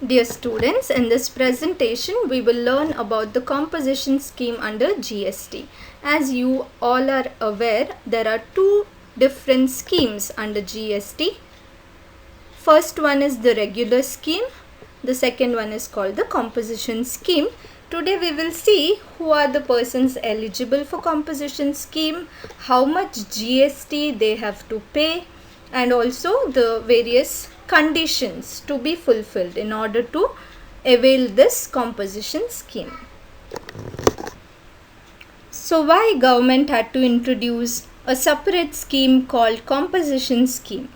Dear students, in this presentation we will learn about the composition scheme under GST. As you all are aware, there are two different schemes under GST. First one is the regular scheme. The second one is called the composition scheme. Today we will see who are the persons eligible for composition scheme, how much GST they have to pay, and also the various conditions to be fulfilled in order to avail this composition scheme. So why government had to introduce a separate scheme called composition scheme?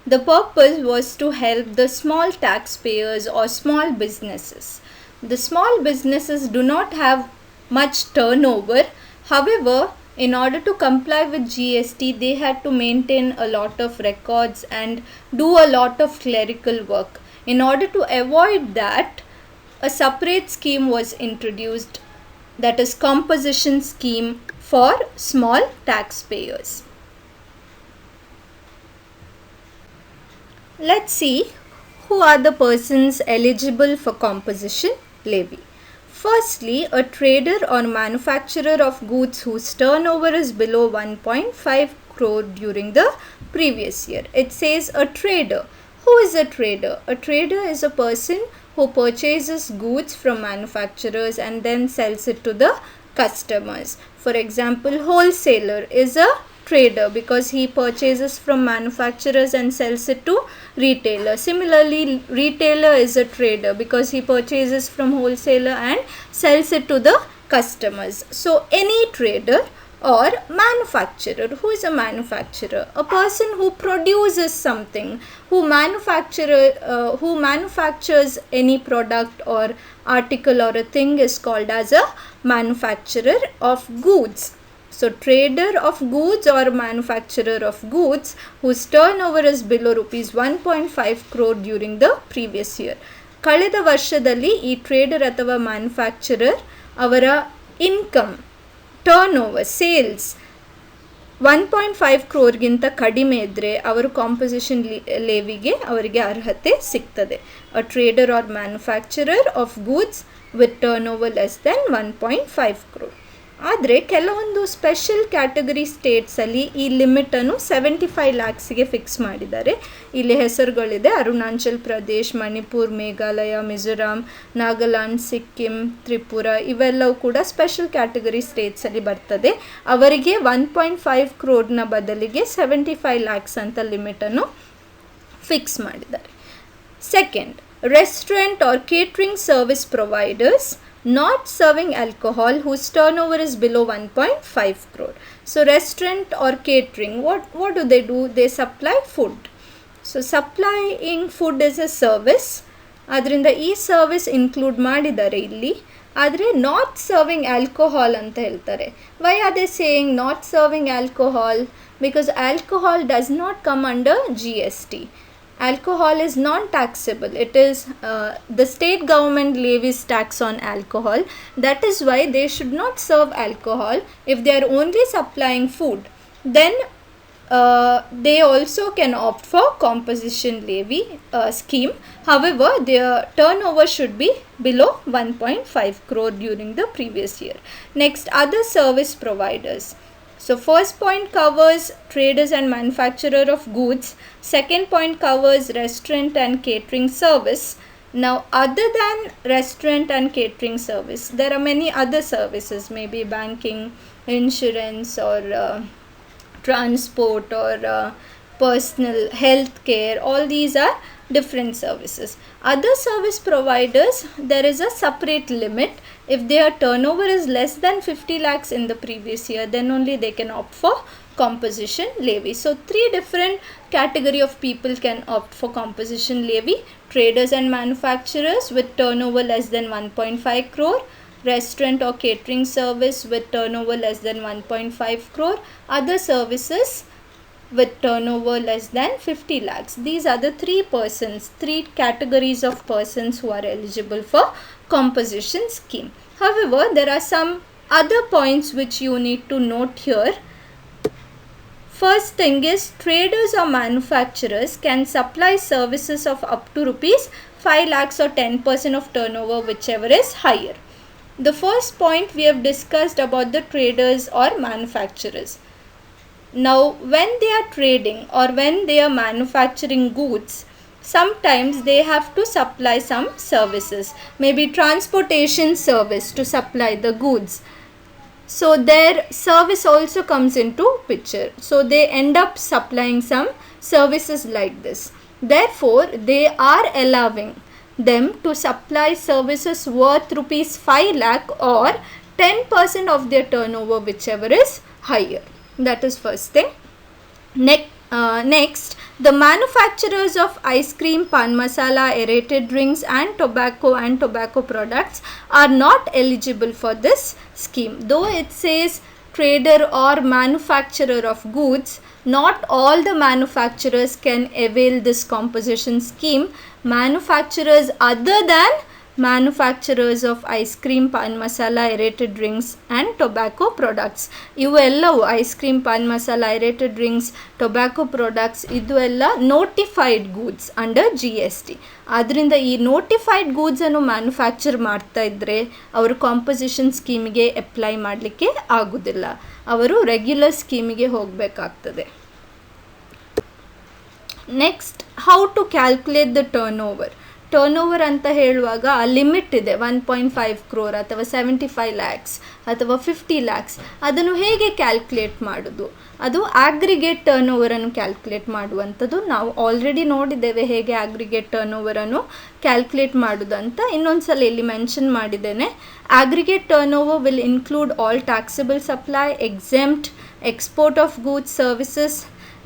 The purpose was to help the small taxpayers or small businesses. The small businesses do not have much turnover. However, in order to comply with GST, they had to maintain a lot of records and do a lot of clerical work. In order to avoid that, a separate scheme was introduced, that is composition scheme for small taxpayers. Let's see who are the persons eligible for composition levy. Firstly, a trader or manufacturer of goods whose turnover is below 1.5 crore during the previous year. It says a trader. Who is a trader? A trader is a person who purchases goods from manufacturers and then sells it to the customers. For example, wholesaler is a trader because he purchases from manufacturers and sells it to retailer. Similarly, retailer is a trader because he purchases from wholesaler and sells it to the customers. So any trader or manufacturer. Who is a manufacturer? A person who produces something, who manufactures any product or article or a thing is called as a manufacturer of goods. So trader of goods or manufacturer of goods whose turnover is below rupees 1.5 crore during the previous year. ಕಳೆದ ವರ್ಷದಲ್ಲಿ ಈ trader ಅಥವಾ manufacturer ಅವರ income turnover sales 1.5 ಕ್ರೋರ್ಗಿಂತ ಕಡಿಮೆ ಇದ್ದರೆ ಅವರು composition ಲೇವಿಗೆ ಅವರಿಗೆ ಅರ್ಹತೆ ಸಿಗ್ತದೆ. A trader or manufacturer of goods with turnover less than 1.5 crore. ಆದರೆ ಕೆಲವೊಂದು ಸ್ಪೆಷಲ್ ಕ್ಯಾಟಗರಿ ಸ್ಟೇಟ್ಸಲ್ಲಿ ಈ ಲಿಮಿಟನ್ನು 75 ಲ್ಯಾಕ್ಸ್ಗೆ ಫಿಕ್ಸ್ ಮಾಡಿದ್ದಾರೆ. ಇಲ್ಲಿ ಹೆಸರುಗಳಿದೆ: ಅರುಣಾಚಲ್ ಪ್ರದೇಶ್, ಮಣಿಪುರ್, ಮೇಘಾಲಯ, ಮಿಜೋರಾಂ, ನಾಗಾಲ್ಯಾಂಡ್, ಸಿಕ್ಕಿಂ, ತ್ರಿಪುರ. ಇವೆಲ್ಲವೂ ಕೂಡ ಸ್ಪೆಷಲ್ ಕ್ಯಾಟಗರಿ ಸ್ಟೇಟ್ಸಲ್ಲಿ ಬರ್ತದೆ. ಅವರಿಗೆ 1.5 ಕ್ರೋರ್ನ ಬದಲಿಗೆ 75 ಲ್ಯಾಕ್ಸ್ ಅಂತ ಲಿಮಿಟನ್ನು ಫಿಕ್ಸ್ ಮಾಡಿದ್ದಾರೆ. Second, restaurant or catering service providers not serving alcohol whose turnover is below 1.5 crore. So restaurant or catering, what do? They supply food. So supplying food is a service. ಅದರಿಂದ ಈ service include ಮಾಡಿದ್ದಾರೆ ಇಲ್ಲಿ. ಆದರೆ not serving alcohol ಅಂತ ಹೇಳ್ತಾರೆ. Why are they saying not serving alcohol? Because alcohol does not come under GST. Alcohol is non-taxable. It is the state government levies tax on alcohol. That is why they should not serve alcohol. If they are only supplying food, then they also can opt for composition levy scheme. However, their turnover should be below 1.5 crore during the previous year. Next, other service providers. So first point covers traders and manufacturer of goods. Second point covers restaurant and catering service. Now, other than restaurant and catering service, there are many other services, maybe banking, insurance, or transport, or personal health care. All these are different services. Other service providers, there is a separate limit. If their turnover is less than 50 lakhs in the previous year, then only they can opt for composition levy. So three different category of people can opt for composition levy: traders and manufacturers with turnover less than 1.5 crore, restaurant or catering service with turnover less than 1.5 crore, other services with turnover less than 50 lakhs. These are the three categories of persons who are eligible for composition scheme. However, there are some other points which you need to note here. First thing is, traders or manufacturers can supply services of up to rupees 5 lakhs or 10% of turnover, whichever is higher. The first point we have discussed about the traders or manufacturers. Now, when they are trading or when they are manufacturing goods, sometimes they have to supply some services, maybe transportation service to supply the goods. So their service also comes into picture. So they end up supplying some services like this. Therefore, they are allowing them to supply services worth rupees 5 lakh or 10% of their turnover, whichever is higher. That is first thing. Next, the manufacturers of ice cream, pan masala, aerated drinks and tobacco products are not eligible for this scheme. Though it says trader or manufacturer of goods, not all the manufacturers can avail this composition scheme. Manufacturers other than manufacturers of ice cream, pan masala, aerated drinks and tobacco products, ಇವೆಲ್ಲವು ice cream, pan masala, aerated drinks, tobacco products, ಇದು ಎಲ್ಲ notified goods under GST. ಆದ್ದರಿಂದ ಈ notified ಗೂಡ್ಸನ್ನು manufacture ಮಾಡ್ತಾ ಇದ್ದರೆ ಅವರು composition ಸ್ಕೀಮಿಗೆ apply ಮಾಡಲಿಕ್ಕೆ ಆಗೋದಿಲ್ಲ, ಅವರು ರೆಗ್ಯುಲರ್ ಸ್ಕೀಮಿಗೆ ಹೋಗಬೇಕಾಗ್ತದೆ. Next, how to calculate the turnover ಅಂತ ಹೇಳುವಾಗ ಆ ಲಿಮಿಟ್ ಇದೆ, 1.5 crore ಅಥವಾ 75 lakhs ಅಥವಾ 50 lakhs. ಅದನ್ನು ಹೇಗೆ ಕ್ಯಾಲ್ಕುಲೇಟ್ ಮಾಡೋದು? ಅದು ಆಗ್ರಿಗೇಟ್ ಟರ್ನ್ ಓವರನ್ನು ಕ್ಯಾಲ್ಕುಲೇಟ್ ಮಾಡುವಂಥದ್ದು. ನಾವು ಆಲ್ರೆಡಿ ನೋಡಿದ್ದೇವೆ ಹೇಗೆ ಆಗ್ರಿಗೇಟ್ ಟರ್ನ್ ಓವರನ್ನು ಕ್ಯಾಲ್ಕುಲೇಟ್ ಮಾಡೋದು ಅಂತ. ಇನ್ನೊಂದು ಸಲ ಇಲ್ಲಿ ಮೆನ್ಷನ್ ಮಾಡಿದ್ದೇನೆ. Aggregate turn over will include all taxable supply, exempt, export of goods, services,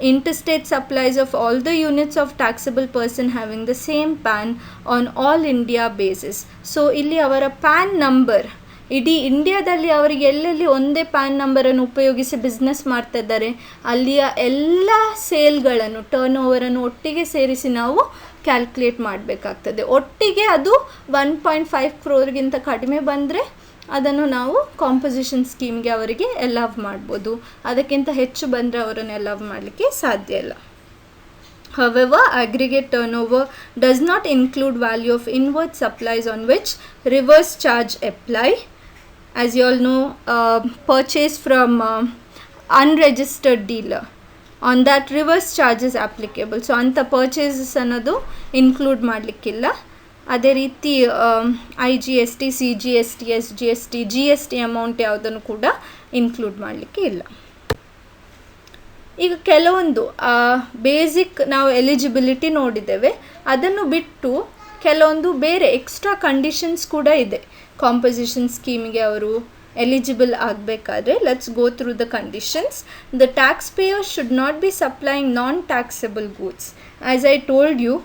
interstate supplies of all the units of taxable person having the same PAN on all India basis. So ಇಲ್ಲಿ ಅವರ PAN number, ಇಡೀ ಇಂಡಿಯಾದಲ್ಲಿ ಅವರಿಗೆ ಎಲ್ಲೆಲ್ಲಿ ಒಂದೇ PAN ನಂಬರನ್ನು ಉಪಯೋಗಿಸಿ business ಮಾಡ್ತಾ ಇದ್ದಾರೆ ಅಲ್ಲಿಯ ಎಲ್ಲ ಸೇಲ್ಗಳನ್ನು, ಟರ್ನ್ ಓವರನ್ನು ಒಟ್ಟಿಗೆ ಸೇರಿಸಿ ನಾವು ಕ್ಯಾಲ್ಕುಲೇಟ್ ಮಾಡಬೇಕಾಗ್ತದೆ. ಒಟ್ಟಿಗೆ ಅದು 1.5 crore ಕಡಿಮೆ ಬಂದರೆ ಅದನ್ನು ನಾವು ಕಾಂಪೊಸಿಷನ್ ಸ್ಕೀಮ್ಗೆ ಅವರಿಗೆ ಅಲೌವ್ ಮಾಡ್ಬೋದು. ಅದಕ್ಕಿಂತ ಹೆಚ್ಚು ಬಂದರೆ ಅವರನ್ನು ಅಲೌವ್ ಮಾಡಲಿಕ್ಕೆ ಸಾಧ್ಯ ಇಲ್ಲ. However, aggregate turnover does not include value of inward supplies on which reverse charge apply. As you all know, purchase from unregistered dealer, on that reverse charge is applicable. So anta purchases ಅನ್ನೋದು include ಮಾಡಲಿಕ್ಕಿಲ್ಲ. ಅದೇ ರೀತಿ IGST, CGST, SGST, GST amount ಯಾವುದನ್ನು ಕೂಡ include ಮಾಡಲಿಕ್ಕೆ ಇಲ್ಲ. ಈಗ ಕೆಲವೊಂದು basic ನಾವು ಎಲಿಜಿಬಿಲಿಟಿ ನೋಡಿದ್ದೇವೆ, ಅದನ್ನು ಬಿಟ್ಟು ಕೆಲವೊಂದು ಬೇರೆ ಎಕ್ಸ್ಟ್ರಾ ಕಂಡೀಷನ್ಸ್ ಕೂಡ ಇದೆ ಕಾಂಪೊಸಿಷನ್ ಸ್ಕೀಮಿಗೆ ಅವರು ಎಲಿಜಿಬಲ್ ಆಗಬೇಕಾದ್ರೆ. Let's go through the conditions. The taxpayer should not be supplying non taxable goods. As I told you,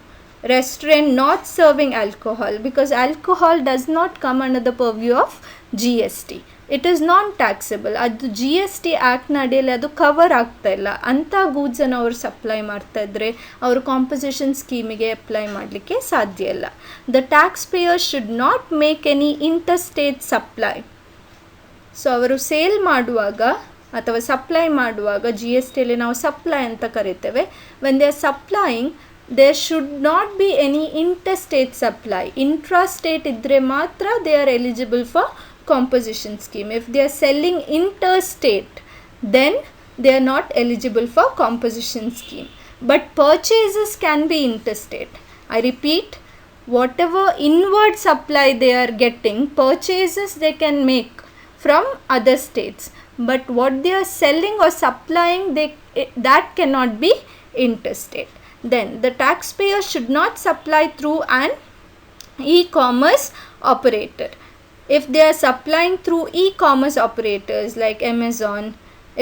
restaurant not serving alcohol, because alcohol does not come under the purview of GST. It is non taxable. ಅದು GST ಆ್ಯಕ್ಟ್ನ ಅಡಿಯಲ್ಲಿ ಅದು cover ಆಗ್ತಾ ಇಲ್ಲ. ಅಂಥ ಗೂಡ್ಸನ್ನು ಅವರು supply ಮಾಡ್ತಾ ಇದ್ದರೆ ಅವರು ಕಾಂಪೊಸಿಷನ್ ಸ್ಕೀಮಿಗೆ ಅಪ್ಲೈ ಮಾಡಲಿಕ್ಕೆ ಸಾಧ್ಯ ಇಲ್ಲ. The taxpayer should not make any interstate supply. So ಅವರು ಸೇಲ್ ಮಾಡುವಾಗ ಅಥವಾ ಸಪ್ಲೈ ಮಾಡುವಾಗ, GSTಯಲ್ಲಿ ನಾವು ಸಪ್ಲೈ ಅಂತ ಕರಿತೇವೆ, when they are supplying there should not be any interstate supply. Intrastate idre matra they are eligible for composition scheme. If they are selling interstate, then they are not eligible for composition scheme. But purchases can be interstate. I repeat, whatever inward supply they are getting, purchases they can make from other states. But what they are selling or supplying, that cannot be interstate. Then the taxpayer should not supply through an e-commerce operator. If they are supplying through e-commerce operators like Amazon,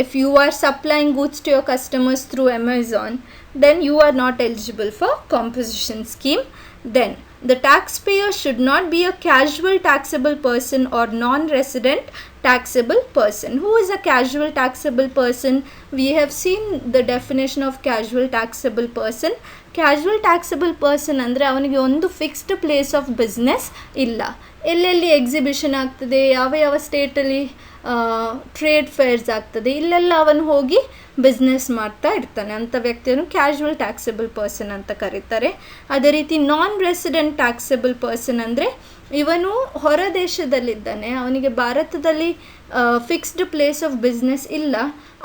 if you are supplying goods to your customers through Amazon, then you are not eligible for composition scheme. Then the taxpayer should not be a casual taxable person or non-resident taxable person. Who is a casual taxable person? We have seen the definition of casual taxable person. Casual taxable person ಅಂದರೆ ಅವನಿಗೆ ಒಂದು fixed place of business ಇಲ್ಲ. ಎಲ್ಲೆಲ್ಲಿ exhibition ಆಗ್ತದೆ, ಯಾವ ಯಾವ ಸ್ಟೇಟಲ್ಲಿ trade fairs ಆಗ್ತದೆ, ಇಲ್ಲೆಲ್ಲ ಅವನು ಹೋಗಿ ಬಿಸ್ನೆಸ್ ಮಾಡ್ತಾ ಇರ್ತಾನೆ. ಅಂಥ ವ್ಯಕ್ತಿಯನ್ನು ಕ್ಯಾಶುವಲ್ ಟ್ಯಾಕ್ಸಬಲ್ ಪರ್ಸನ್ ಅಂತ ಕರೀತಾರೆ. ಅದೇ ರೀತಿ ನಾನ್ ರೆಸಿಡೆಂಟ್ ಟ್ಯಾಕ್ಸಬಲ್ ಪರ್ಸನ್ ಅಂದರೆ ಇವನು ಹೊರ ದೇಶದಲ್ಲಿದ್ದಾನೆ, ಅವನಿಗೆ ಭಾರತದಲ್ಲಿ ಫಿಕ್ಸ್ಡ್ ಪ್ಲೇಸ್ ಆಫ್ ಬಿಸ್ನೆಸ್ ಇಲ್ಲ,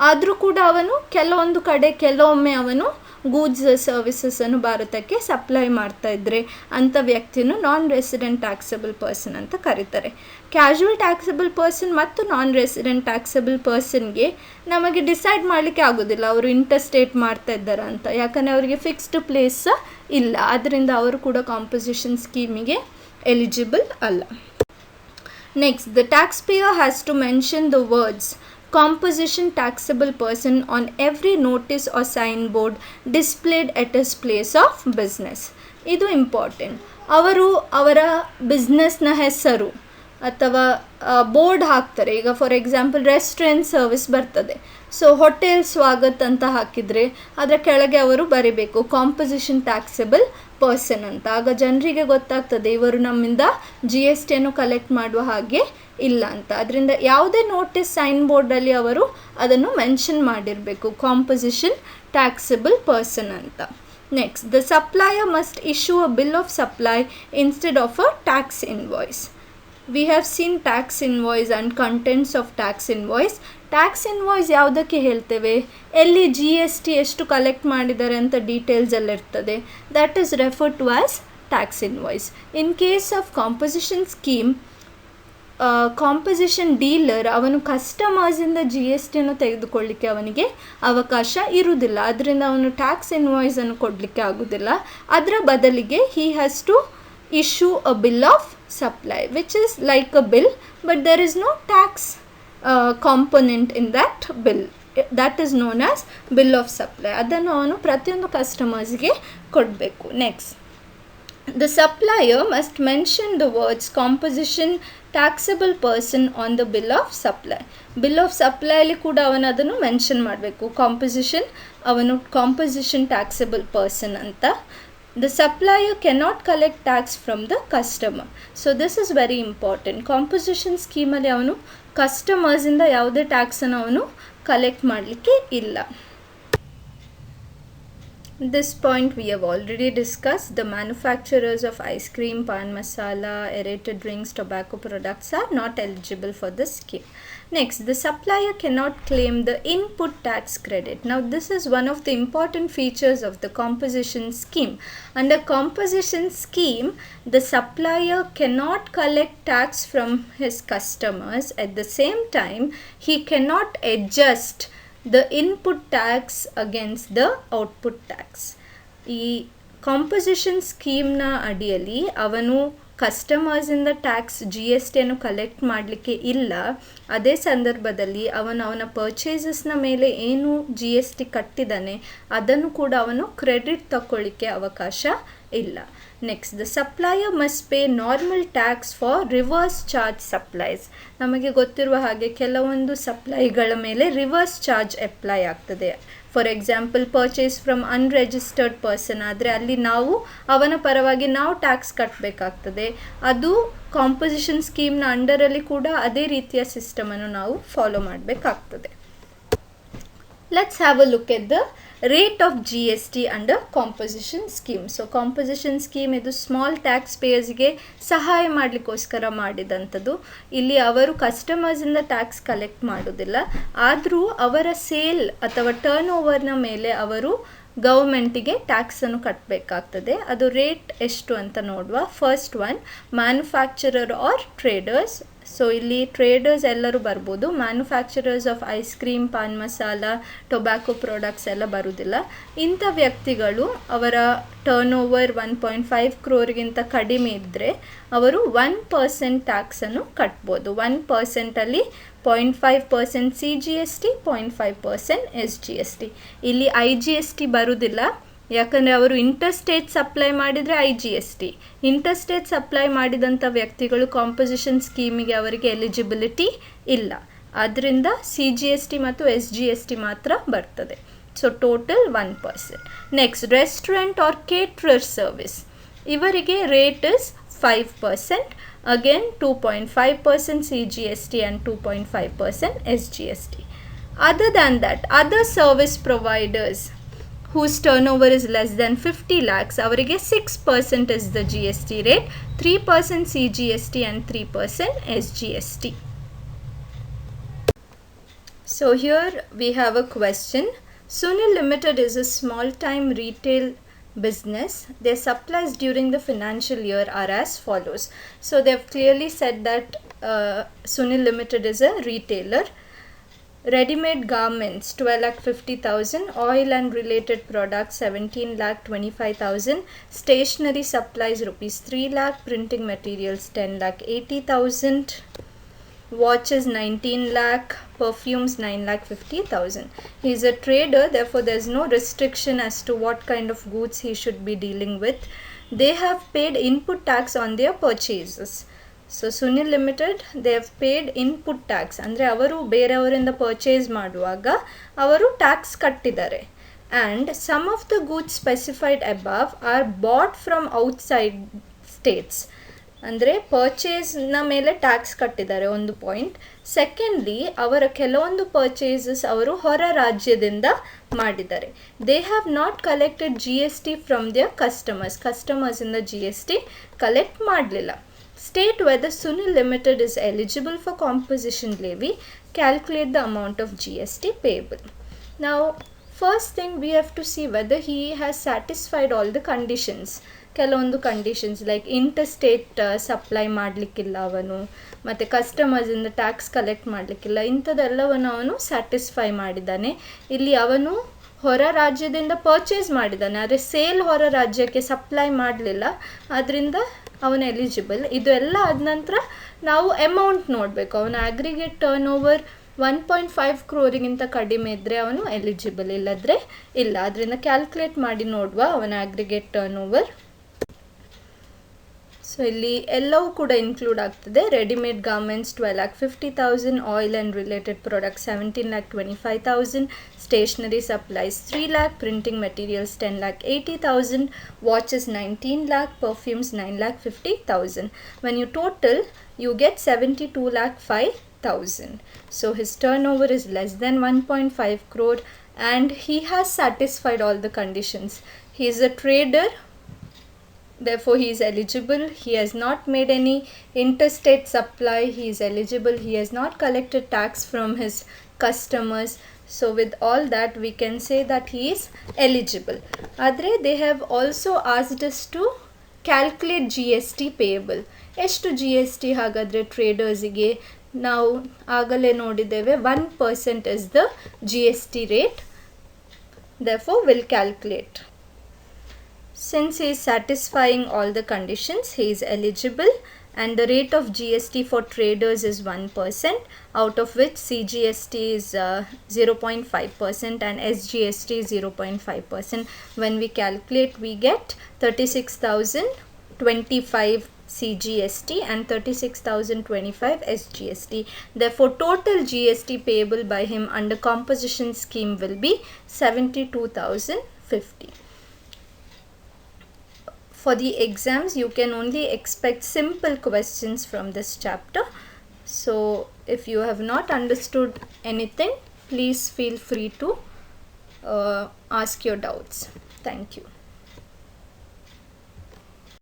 ಆದರೂ ಕೂಡ ಅವನು ಕೆಲವೊಂದು ಕಡೆ ಕೆಲವೊಮ್ಮೆ ಅವನು ಗೂಡ್ಸ್ ಸರ್ವಿಸಸನ್ನು ಭಾರತಕ್ಕೆ ಸಪ್ಲೈ ಮಾಡ್ತಾ ಇದ್ದರೆ ಅಂಥ ವ್ಯಕ್ತಿಯನ್ನು ನಾನ್ ರೆಸಿಡೆಂಟ್ ಟ್ಯಾಕ್ಸಬಲ್ ಪರ್ಸನ್ ಅಂತ ಕರೀತಾರೆ. ಕ್ಯಾಶುವಲ್ ಟ್ಯಾಕ್ಸಬಲ್ ಪರ್ಸನ್ ಮತ್ತು ನಾನ್ ರೆಸಿಡೆಂಟ್ ಟ್ಯಾಕ್ಸಬಲ್ ಪರ್ಸನ್ಗೆ ನಮಗೆ ಡಿಸೈಡ್ ಮಾಡಲಿಕ್ಕೆ ಆಗೋದಿಲ್ಲ ಅವರು ಇಂಟರ್ಸ್ಟೇಟ್ ಮಾಡ್ತಾ ಇದ್ದಾರೆ ಅಂತ, ಯಾಕಂದರೆ ಅವರಿಗೆ ಫಿಕ್ಸ್ಡ್ ಪ್ಲೇಸ್ ಇಲ್ಲ. ಅದರಿಂದ ಅವರು ಕೂಡ ಕಾಂಪೊಸಿಷನ್ ಸ್ಕೀಮಿಗೆ ಎಲಿಜಿಬಲ್ ಅಲ್ಲ. Next, the taxpayer has to mention the words composition taxable person on every notice or signboard displayed at his place of business. ಇದು ಇಂಪಾರ್ಟೆಂಟ್. ಅವರು ಅವರ ಬಿಸ್ನೆಸ್ನ ಹೆಸರು ಅಥವಾ ಬೋರ್ಡ್ ಹಾಕ್ತಾರೆ. ಈಗ ಫಾರ್ ಎಕ್ಸಾಂಪಲ್ ರೆಸ್ಟೋರೆಂಟ್ ಸರ್ವಿಸ್ ಬರ್ತದೆ, ಸೊ ಹೋಟೆಲ್ ಸ್ವಾಗತ್ ಅಂತ ಹಾಕಿದರೆ ಅದರ ಕೆಳಗೆ ಅವರು ಬರೀಬೇಕು ಕಾಂಪೊಸಿಷನ್ ಟ್ಯಾಕ್ಸಬಲ್ ಪರ್ಸನ್ ಅಂತ. ಆಗ ಜನರಿಗೆ ಗೊತ್ತಾಗ್ತದೆ ಇವರು ನಮ್ಮಿಂದ GST ಕಲೆಕ್ಟ್ ಮಾಡುವ ಹಾಗೆ ಇಲ್ಲ ಅಂತ. ಅದರಿಂದ ಯಾವುದೇ ನೋಟಿಸ್ ಸೈನ್ ಬೋರ್ಡಲ್ಲಿ ಅವರು ಅದನ್ನು ಮೆನ್ಷನ್ ಮಾಡಿರಬೇಕು ಕಾಂಪೊಸಿಷನ್ ಟ್ಯಾಕ್ಸಬಲ್ ಪರ್ಸನ್ ಅಂತ. Next, the supplier must issue a bill of supply instead of a tax invoice. We have seen tax invoice and contents of tax invoice. Tax invoice ಯಾವುದಕ್ಕೆ ಹೇಳ್ತೇವೆ, ಎಲ್ಲಿ GST ಎಷ್ಟು collect ಮಾಡಿದ್ದಾರೆ ಅಂತ details ಎಲ್ಲ ಇರ್ತದೆ. That is refer to as tax invoice. In case of composition scheme, composition dealer ಅವನು ಕಸ್ಟಮರ್ಸಿಂದ GST ತೆಗೆದುಕೊಳ್ಳಿಕ್ಕೆ ಅವನಿಗೆ ಅವಕಾಶ ಇರುವುದಿಲ್ಲ. ಅದರಿಂದ ಅವನು ಟ್ಯಾಕ್ಸ್ ಇನ್ವಾಯ್ಸನ್ನು ಕೊಡಲಿಕ್ಕೆ ಆಗೋದಿಲ್ಲ. ಅದರ ಬದಲಿಗೆ he has to issue a bill of supply, which is like a bill, but there is no tax component in that bill. That is known as bill of supply. ಅದನ್ನು ಅವನು ಪ್ರತಿಯೊಂದು ಕಸ್ಟಮರ್ಸ್ಗೆ ಕೊಡಬೇಕು. Next, the supplier must mention the words composition taxable person on the bill of supply. bill of supply ಅಲ್ಲಿ ಕೂಡ ಅವನು ಅದನ್ನು mention ಮಾಡಬೇಕು, composition taxable person ಅಂತ. The supplier cannot collect tax from the customer. So this is very important. Composition scheme ಅಲ್ಲಿ ಅವನು ಕಸ್ಟಮರ್ಸಿಂದ ಯಾವುದೇ ಟ್ಯಾಕ್ಸನ್ನು ಅವನು ಕಲೆಕ್ಟ್ ಮಾಡಲಿಕ್ಕೆ ಇಲ್ಲ. This point we have already discussed. The manufacturers of ice cream, pan masala, aerated drinks, tobacco products are not eligible for this scheme. Next, the supplier cannot claim the input tax credit. Now this is one of the important features of the composition scheme. Under composition scheme, the supplier cannot collect tax from his customers. At the same time, he cannot adjust the input tax against the output tax. ಈ composition ಸ್ಕೀಮ್ನ ಅಡಿಯಲ್ಲಿ ಅವನು ಕಸ್ಟಮರ್ಸಿಂದ tax GST collect ಮಾಡಲಿಕ್ಕೆ ಇಲ್ಲ. ಅದೇ ಸಂದರ್ಭದಲ್ಲಿ ಅವನ ಪರ್ಚೇಸಸ್ನ ಮೇಲೆ ಏನು GST ಕಟ್ಟಿದ್ದಾನೆ ಅದನ್ನು ಕೂಡ ಅವನು ಕ್ರೆಡಿಟ್ ತಗೊಳ್ಳಿಕ್ಕೆ ಅವಕಾಶ ಇಲ್ಲ. Next, the supplier must pay normal tax for reverse charge supplies. ನಮಗೆ ಗೊತ್ತಿರುವ ಹಾಗೆ ಕೆಲವೊಂದು ಸಪ್ಲೈಗಳ ಮೇಲೆ ರಿವರ್ಸ್ ಚಾರ್ಜ್ ಅಪ್ಲೈ ಆಗ್ತದೆ. For example purchase from unregistered person ಆದರೆ ಅಲ್ಲಿ ಅವನ ಪರವಾಗಿ ನಾವು ಟ್ಯಾಕ್ಸ್ ಕಟ್ಟಬೇಕಾಗ್ತದೆ. ಅದು ಕಾಂಪೊಸಿಷನ್ ಸ್ಕೀಮ್ನ ಅಂಡರಲ್ಲಿ ಕೂಡ ಅದೇ ರೀತಿಯ ಸಿಸ್ಟಮನ್ನು ನಾವು ಫಾಲೋ ಮಾಡಬೇಕಾಗ್ತದೆ. Let's have a look at the rate of GST under composition scheme. So composition scheme ಇದು ಸ್ಮಾಲ್ ಟ್ಯಾಕ್ಸ್ ಪೇಯರ್ಸ್ಗೆ ಸಹಾಯ ಮಾಡಲಿಕ್ಕೋಸ್ಕರ ಮಾಡಿದಂಥದ್ದು. ಇಲ್ಲಿ ಅವರು ಕಸ್ಟಮರ್ಸಿಂದ ಟ್ಯಾಕ್ಸ್ ಕಲೆಕ್ಟ್ ಮಾಡೋದಿಲ್ಲ, ಆದರೂ ಅವರ ಸೇಲ್ ಅಥವಾ ಟರ್ನ್ ಓವರ್ನ ಮೇಲೆ ಅವರು ಗೌರ್ಮೆಂಟಿಗೆ ಟ್ಯಾಕ್ಸನ್ನು ಕಟ್ಟಬೇಕಾಗ್ತದೆ. ಅದು ರೇಟ್ ಎಷ್ಟು ಅಂತ ನೋಡುವ. First one, manufacturer or traders. So ಇಲ್ಲಿ ಟ್ರೇಡರ್ಸ್ ಎಲ್ಲರೂ ಬರ್ಬೋದು, manufacturers of ice cream, pan masala, tobacco products ಎಲ್ಲ ಬರೋದಿಲ್ಲ. ಇಂಥ ವ್ಯಕ್ತಿಗಳು ಅವರ ಟರ್ನ್ ಓವರ್ 1.5 crore ಕಡಿಮೆ ಇದ್ದರೆ ಅವರು 1% ಟ್ಯಾಕ್ಸನ್ನು ಕಟ್ಬೋದು. 1%ಅಲ್ಲಿ 0.5% CGST, 0.5% SGST. ಇಲ್ಲಿ IGST ಬರುವುದಿಲ್ಲ, ಯಾಕಂದರೆ ಅವರು ಇಂಟರ್ಸ್ಟೇಟ್ ಸಪ್ಲೈ ಮಾಡಿದರೆ IGST. ಇಂಟರ್ಸ್ಟೇಟ್ ಸಪ್ಲೈ ಮಾಡಿದಂಥ ವ್ಯಕ್ತಿಗಳು ಕಾಂಪೊಸಿಷನ್ ಸ್ಕೀಮಿಗೆ ಅವರಿಗೆ ಎಲಿಜಿಬಿಲಿಟಿ ಇಲ್ಲ. ಆದ್ದರಿಂದ CGST ಮತ್ತು SGST ಮಾತ್ರ ಬರ್ತದೆ. So total 1%. Next, restaurant or caterer service. ಇವರಿಗೆ rate is 5%. Again 2.5% CGST and 2.5% SGST. Other than that, other service providers whose turnover is less than 50 lakhs, avarige 6% is the GST rate, 3% CGST and 3% SGST. So here we have a question. Sunil Limited is a small-time retail business. Their supplies during the financial year are as follows. So they have clearly said that Sunil Limited is a retailer. Ready-made garments 12,50,000, oil and related products 17,25,000, stationery supplies rupees 3 lakh, printing materials 10,80,000, watches 19 lakh, perfumes 9,50,000. He is a trader, therefore there is no restriction as to what kind of goods he should be dealing with. They have paid input tax on their purchases. So Sunil Limited, they have paid input tax. ಅಂದರೆ ಅವರು ಬೇರೆಯವರಿಂದ purchase ಮಾಡುವಾಗ ಅವರು tax ಕಟ್ಟಿದ್ದಾರೆ. And some of the goods specified above are bought from outside states. ಅಂದರೆ ಪರ್ಚೇಸ್ನ ಮೇಲೆ tax ಕಟ್ಟಿದ್ದಾರೆ ಒಂದು ಪಾಯಿಂಟ್. ಸೆಕೆಂಡ್ಲಿ ಅವರ ಕೆಲವೊಂದು ಪರ್ಚೇಸಸ್ ಅವರು ಹೊರ ರಾಜ್ಯದಿಂದ ಮಾಡಿದ್ದಾರೆ. They have not collected GST from their ಕಸ್ಟಮರ್ಸಿಂದ GST ಕಲೆಕ್ಟ್ ಮಾಡಲಿಲ್ಲ. State whether Sunil Limited is eligible for composition levy. Calculate the amount of GST payable. Now, first thing we have to see whether he has satisfied all the conditions. ಕೆಲವೊಂದು conditions like interstate supply ಮಾಡಲಿಕ್ಕಿಲ್ಲ ಅವನು, ಮತ್ತು ಕಸ್ಟಮರ್ಸಿಂದ tax collect ಮಾಡಲಿಕ್ಕಿಲ್ಲ, ಇಂಥದ್ದೆಲ್ಲವನ್ನು ಅವನು satisfy ಮಾಡಿದ್ದಾನೆ. ಇಲ್ಲಿ ಅವನು ಹೊರ ರಾಜ್ಯದಿಂದ purchase ಮಾಡಿದ್ದಾನೆ, ಆದರೆ ಸೇಲ್ ಹೊರ ರಾಜ್ಯಕ್ಕೆ ಸಪ್ಲೈ ಮಾಡಲಿಲ್ಲ, ಅದರಿಂದ ಅವನು ಎಲಿಜಿಬಲ್. ಇದು ಎಲ್ಲ ಆದ ನಂತರ ನಾವು ಅಮೌಂಟ್ ನೋಡಬೇಕು. ಅವನ ಅಗ್ರಿಗೇಟ್ ಟರ್ನ್ ಓವರ್ 1.5 crore ಕಡಿಮೆ ಇದ್ದರೆ ಅವನು ಎಲಿಜಿಬಲ್, ಇಲ್ಲದ್ರೆ ಇಲ್ಲ. ಅದರಿಂದ ಕ್ಯಾಲ್ಕುಲೇಟ್ ಮಾಡಿ ನೋಡುವ ಅವನ ಅಗ್ರಿಗೇಟ್ ಟರ್ನ್ ಓವರ್. ಸೊ ಇಲ್ಲಿ ಎಲ್ಲವೂ ಕೂಡ ಇನ್ಕ್ಲೂಡ್ ಆಗ್ತದೆ. Readymade garments 12,50,000, oil and related products 17,25,000, stationery supplies 3 lakh, printing materials 10,80,000, watches 19 lakh, perfumes 9,50,000. When you total, you get 72,05,000. So his turnover is less than 1.5 crore and he has satisfied all the conditions. He is a trader, therefore he is eligible. He has not made any interstate supply. He is eligible. He has not collected tax from his customers. So with all that we can say that he is eligible. Adre they have also asked us to calculate GST payable. ಎಷ್ಟು GST ಹಾಗಾದರೆ ಟ್ರೇಡರ್ಸಿಗೆ ನಾವು ಆಗಲೇ ನೋಡಿದ್ದೇವೆ 1% is the GST rate. Therefore we'll calculate. Since he is satisfying all the conditions, he is eligible, and the rate of GST for traders is 1%, out of which CGST is 0.5% and SGST is 0.5%. When we calculate, we get 36,025 CGST and 36,025 SGST. Therefore, total GST payable by him under composition scheme will be 72,050. For the exams, you can only expect simple questions from this chapter. So, if you have not understood anything, please feel free to ask your doubts. Thank you.